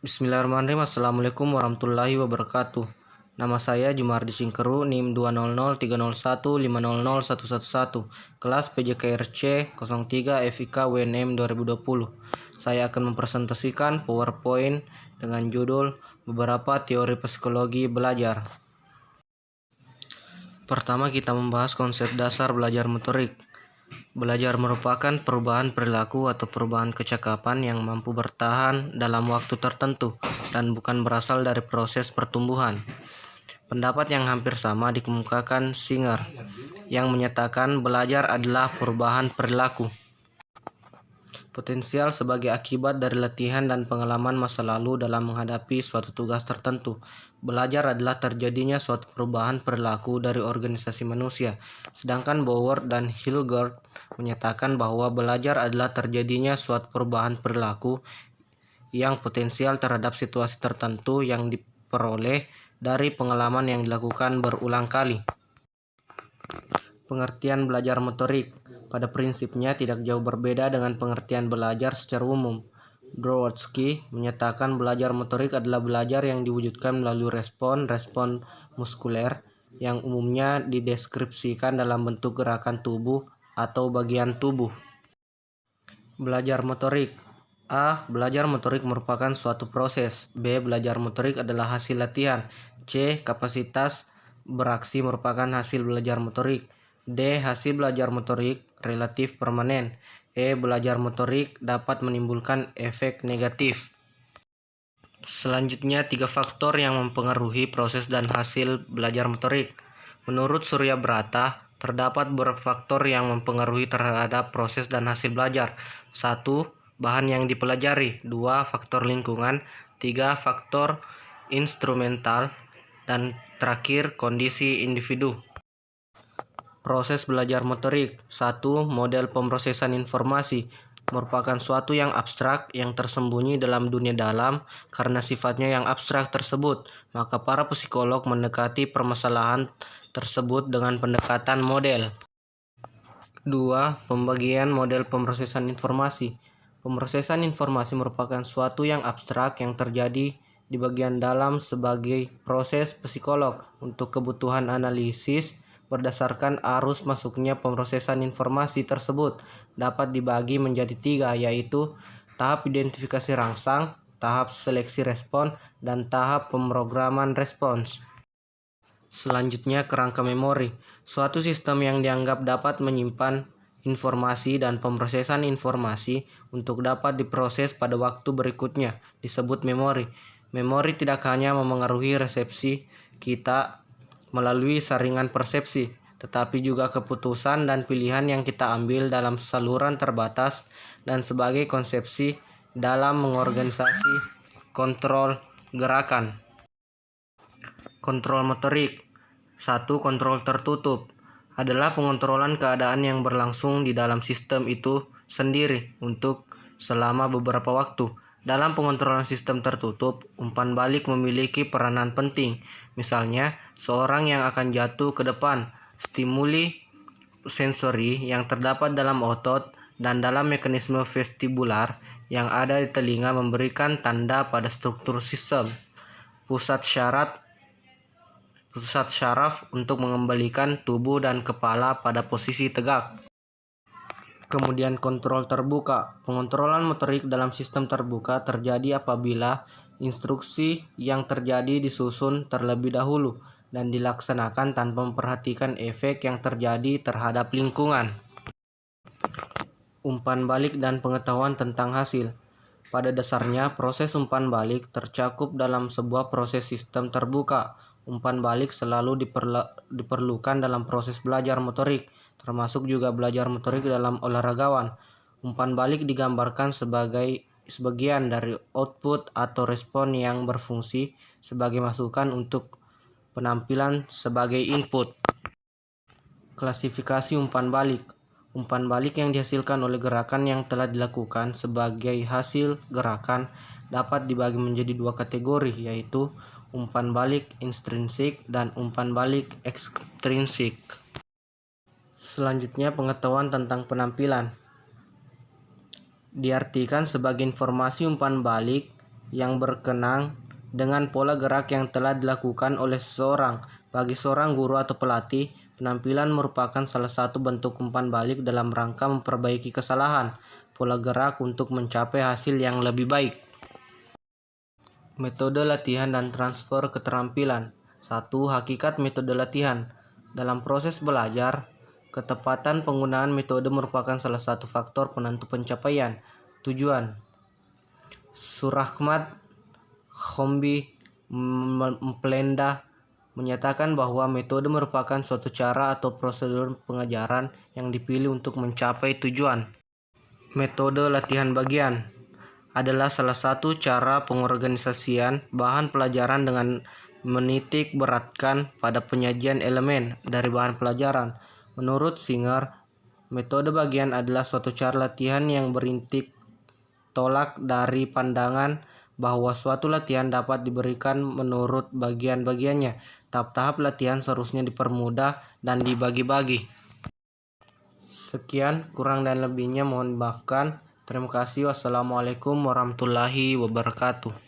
Bismillahirrahmanirrahim. Assalamualaikum warahmatullahi wabarakatuh. Nama saya Jumardi Singkeru, NIM 20030050111, kelas PJKRC 03 FIK WNM 2020. Saya akan mempresentasikan PowerPoint dengan judul beberapa teori psikologi belajar. Pertama, kita membahas konsep dasar belajar motorik. Belajar merupakan perubahan perilaku atau perubahan kecakapan yang mampu bertahan dalam waktu tertentu dan bukan berasal dari proses pertumbuhan. Pendapat yang hampir sama dikemukakan Singer, yang menyatakan belajar adalah perubahan perilaku. Potensial sebagai akibat dari latihan dan pengalaman masa lalu dalam menghadapi suatu tugas tertentu. Belajar adalah terjadinya suatu perubahan perilaku dari organisasi manusia. Sedangkan Bauer dan Hilgard menyatakan bahwa belajar adalah terjadinya suatu perubahan perilaku yang potensial terhadap situasi tertentu yang diperoleh dari pengalaman yang dilakukan berulang kali. Pengertian belajar motorik pada prinsipnya tidak jauh berbeda dengan pengertian belajar secara umum. Brodsky menyatakan belajar motorik adalah belajar yang diwujudkan melalui respon muskuler yang umumnya dideskripsikan dalam bentuk gerakan tubuh atau bagian tubuh. Belajar motorik. A. Belajar motorik merupakan suatu proses. B. Belajar motorik adalah hasil latihan. C. Kapasitas beraksi merupakan hasil belajar motorik. D. Hasil belajar motorik relatif permanen. E. Belajar motorik dapat menimbulkan efek negatif. Selanjutnya, 3 faktor yang mempengaruhi proses dan hasil belajar motorik. Menurut Surya Brata, terdapat beberapa faktor yang mempengaruhi terhadap proses dan hasil belajar. 1. Bahan yang dipelajari. 2. Faktor lingkungan. 3. Faktor instrumental. Dan terakhir, kondisi individu. Proses belajar motorik. 1. Model pemrosesan informasi merupakan suatu yang abstrak yang tersembunyi dalam dunia dalam. Karena sifatnya yang abstrak tersebut, maka para psikolog mendekati permasalahan tersebut dengan pendekatan model. 2. Pembagian model pemrosesan informasi. Pemrosesan informasi merupakan suatu yang abstrak yang terjadi di bagian dalam sebagai proses psikolog untuk kebutuhan analisis. Berdasarkan arus masuknya pemrosesan informasi tersebut dapat dibagi menjadi 3, yaitu tahap identifikasi rangsang, tahap seleksi respon, dan tahap pemrograman respons. Selanjutnya, kerangka memori. Suatu sistem yang dianggap dapat menyimpan informasi dan pemrosesan informasi untuk dapat diproses pada waktu berikutnya disebut memori. Memori tidak hanya memengaruhi resepsi kita melalui saringan persepsi, tetapi juga keputusan dan pilihan yang kita ambil dalam saluran terbatas dan sebagai konsepsi dalam mengorganisasi kontrol gerakan. Kontrol motorik. 1. Kontrol tertutup adalah pengontrolan keadaan yang berlangsung di dalam sistem itu sendiri untuk selama beberapa waktu. Dalam pengontrolan sistem tertutup, umpan balik memiliki peranan penting. Misalnya, seorang yang akan jatuh ke depan, stimuli sensori yang terdapat dalam otot dan dalam mekanisme vestibular yang ada di telinga memberikan tanda pada struktur sistem. Pusat syaraf untuk mengembalikan tubuh dan kepala pada posisi tegak. Kemudian kontrol terbuka. Pengontrolan motorik dalam sistem terbuka terjadi apabila instruksi yang terjadi disusun terlebih dahulu dan dilaksanakan tanpa memperhatikan efek yang terjadi terhadap lingkungan. Umpan balik dan pengetahuan tentang hasil. Pada dasarnya, proses umpan balik tercakup dalam sebuah proses sistem terbuka. Umpan balik selalu diperlukan dalam proses belajar motorik, termasuk juga belajar motorik dalam olahragawan. Umpan balik digambarkan sebagai sebagian dari output atau respon yang berfungsi sebagai masukan untuk penampilan sebagai input. Klasifikasi umpan balik. Umpan balik yang dihasilkan oleh gerakan yang telah dilakukan sebagai hasil gerakan dapat dibagi menjadi 2 kategori, yaitu umpan balik intrinsik dan umpan balik ekstrinsik. Selanjutnya, pengetahuan tentang penampilan diartikan sebagai informasi umpan balik yang berkenaan dengan pola gerak yang telah dilakukan oleh seseorang. Bagi seorang guru atau pelatih, penampilan merupakan salah satu bentuk umpan balik dalam rangka memperbaiki kesalahan pola gerak untuk mencapai hasil yang lebih baik. Metode latihan dan transfer keterampilan. 1. Hakikat metode latihan. Dalam proses belajar, ketepatan penggunaan metode merupakan salah satu faktor penentu pencapaian tujuan. Surahmat Khombi Mplenda menyatakan bahwa metode merupakan suatu cara atau prosedur pengajaran yang dipilih untuk mencapai tujuan. Metode latihan bagian adalah salah satu cara pengorganisasian bahan pelajaran dengan menitik beratkan pada penyajian elemen dari bahan pelajaran. Menurut Singer, metode bagian adalah suatu cara latihan yang berintik tolak dari pandangan bahwa suatu latihan dapat diberikan menurut bagian-bagiannya. Tahap-tahap latihan seharusnya dipermudah dan dibagi-bagi. Sekian, kurang dan lebihnya mohon dimaafkan. Terima kasih. Wassalamualaikum warahmatullahi wabarakatuh.